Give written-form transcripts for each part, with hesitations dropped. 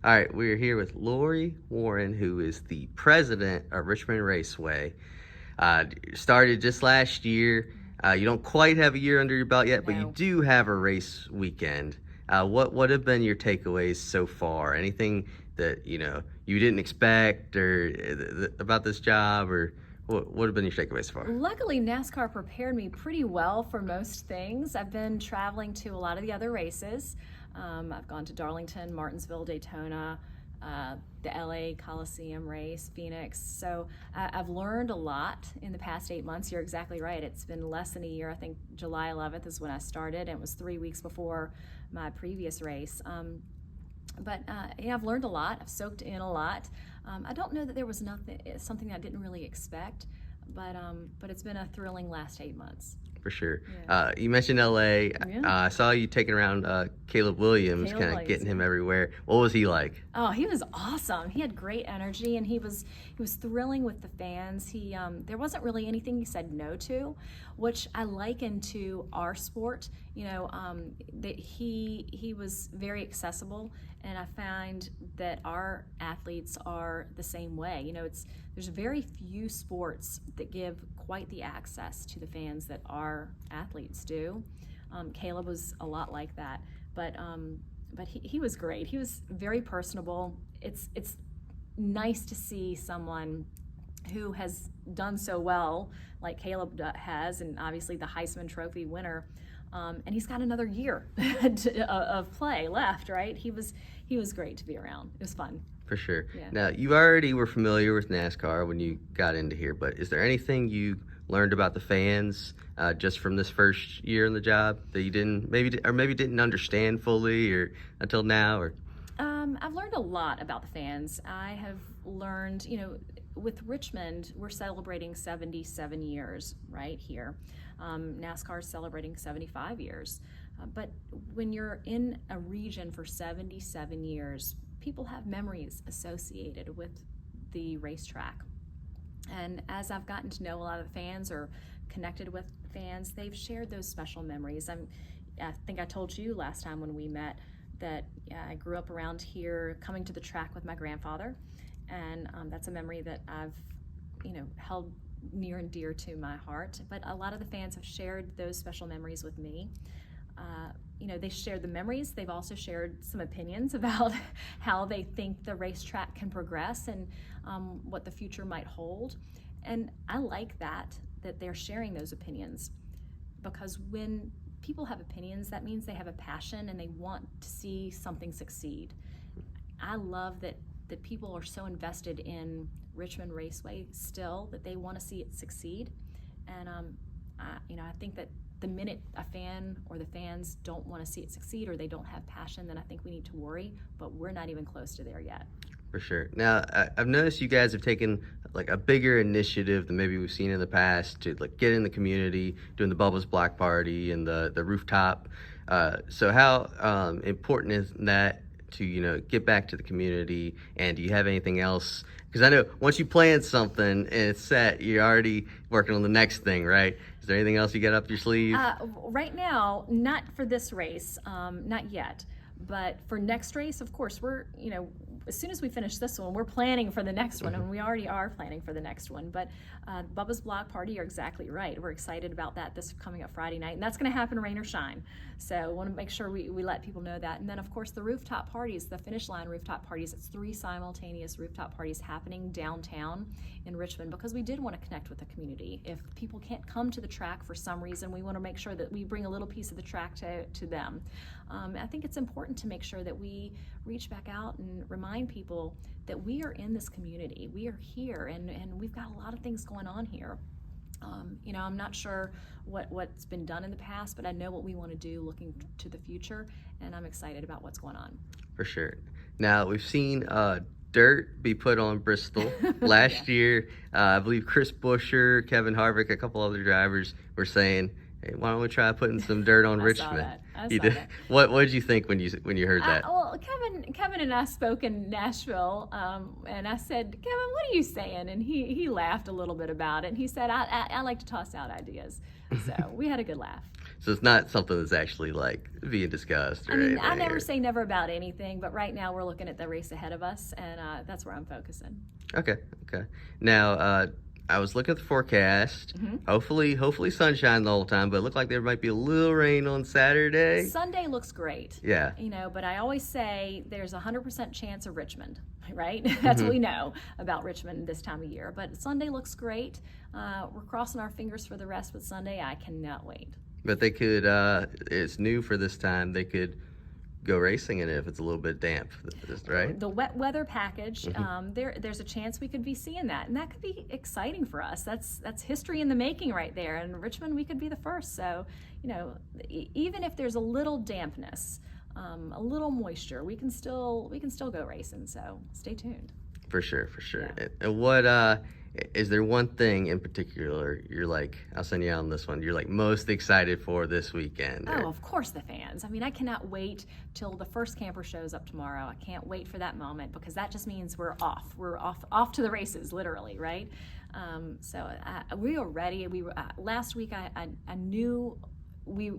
All right, we're here with Lori Waran, who is the president of Richmond Raceway. Started just last year. You don't quite have a year under your belt yet, but you No. do have a race weekend. What have been your takeaways so far? Anything that you didn't expect or about this job, or what have been your takeaways so far? Luckily, NASCAR prepared me pretty well for most things. I've been traveling to a lot of the other races. I've gone to Darlington, Martinsville, Daytona, the LA Coliseum race, Phoenix. So I've learned a lot in the past 8 months. You're exactly right. It's been less than a year. I think July 11th is when I started, and it was 3 weeks before my previous race. But I've learned a lot. I've soaked in a lot. I don't know that there was something I didn't really expect, but it's been a thrilling last 8 months. For sure. Yeah. You mentioned LA. Yeah. I saw you taking around Caleb Williams, kind of getting him everywhere. What was he like? Oh, he was awesome. He had great energy, and he was thrilling with the fans. There wasn't really anything he said no to, which I liken to our sport. That he was very accessible, and I find that our athletes are the same way. There's very few sports that give quite the access to the fans that our athletes do. Caleb was a lot like that, but he was great. He was very personable. It's nice to see someone who has done so well like Caleb has, and obviously the Heisman Trophy winner. And he's got another year of play left, right? He was great to be around. It was fun. For sure. Yeah. Now, you already were familiar with NASCAR when you got into here, but is there anything you learned about the fans just from this first year in the job that you maybe didn't understand fully or until now? Or I've learned a lot about the fans. I have learned, with Richmond, we're celebrating 77 years right here. NASCAR is celebrating 75 years. But when you're in a region for 77 years, people have memories associated with the racetrack. And as I've gotten to know a lot of the fans or connected with fans, they've shared those special memories. I think I told you last time when we met that I grew up around here coming to the track with my grandfather. And that's a memory that I've held near and dear to my heart. But a lot of the fans have shared those special memories with me. They shared the memories. They've also shared some opinions about how they think the racetrack can progress and what the future might hold. And I like that they're sharing those opinions, because when people have opinions, that means they have a passion and they want to see something succeed. I love that people are so invested in Richmond Raceway still, that they want to see it succeed. And I think that the minute a fan or the fans don't want to see it succeed, or they don't have passion, then I think we need to worry, but we're not even close to there yet. For sure. Now, I've noticed you guys have taken like a bigger initiative than maybe we've seen in the past to like get in the community, doing the Bubba's Block Party and the rooftop. So how important is that to get back to the community? And do you have anything else? Because I know once you plan something and it's set, you're already working on the next thing, right? Is there anything else you got up your sleeve? Right now, not for this race, not yet. But for next race, of course, we're, as soon as we finish this one, we're planning for the next one, and we already are planning for the next one. But Bubba's Block Party, you're exactly right. We're excited about that this coming up Friday night, and that's going to happen rain or shine. So I want to make sure we let people know that. And then, of course, the rooftop parties, the finish line rooftop parties, it's 3 simultaneous rooftop parties happening downtown in Richmond, because we did want to connect with the community. If people can't come to the track for some reason, we want to make sure that we bring a little piece of the track to them. I think it's important to make sure that we reach back out and remind people that we are in this community. We are here, and we've got a lot of things going on here. I'm not sure what's been done in the past, but I know what we want to do looking to the future, and I'm excited about what's going on. For sure. Now, we've seen dirt be put on Bristol last year. I believe Chris Buescher, Kevin Harvick, a couple other drivers were saying, hey, why don't we try putting some dirt on Richmond? I saw that. What did you think when you heard that? Well, Kevin and I spoke in Nashville, and I said, Kevin, what are you saying? And he laughed a little bit about it. And he said, I like to toss out ideas. So we had a good laugh. So it's not something that's actually like being discussed or I mean, anything. I never say never about anything, but right now we're looking at the race ahead of us, and that's where I'm focusing. Okay. Now, I was looking at the forecast. Hopefully sunshine the whole time, but it looked like there might be a little rain on Saturday. Sunday looks great. Yeah. But I always say there's a 100% chance of Richmond, right? That's what we know about Richmond this time of year. But Sunday looks great. We're crossing our fingers for the rest with Sunday. I cannot wait. But they could, it's new for this time, they could go racing in it if it's a little bit damp, right? The wet weather package, there's a chance we could be seeing that, and that could be exciting for us. That's history in the making right there. And Richmond, we could be the first. So, even if there's a little dampness, a little moisture, we can still go racing. So stay tuned. For sure. Yeah. And what is there one thing in particular you're like, I'll send you out on this one, you're like most excited for this weekend? Oh, of course, the fans. I mean, I cannot wait till the first camper shows up tomorrow. I can't wait for that moment, because that just means we're off to the races, literally, right? So we are ready. We were last week. I knew.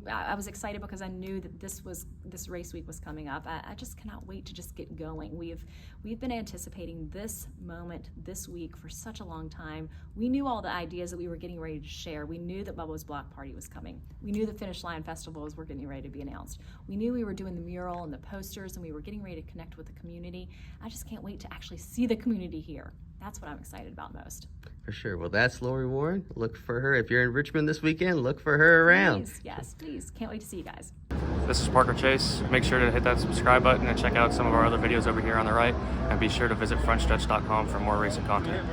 I was excited because I knew that this race week was coming up. I just cannot wait to just get going. We've been anticipating this moment this week for such a long time. We knew all the ideas that we were getting ready to share. We knew that Bubba's Block Party was coming. We knew the Finish Line Festivals were getting ready to be announced. We knew we were doing the mural and the posters, and we were getting ready to connect with the community. I just can't wait to actually see the community here. That's what I'm excited about most. For sure. Well, that's Lori Waran. Look for her. If you're in Richmond this weekend, look for her around. Please, yes, please. Can't wait to see you guys. This is Parker Chase. Make sure to hit that subscribe button and check out some of our other videos over here on the right. And be sure to visit frontstretch.com for more racing content.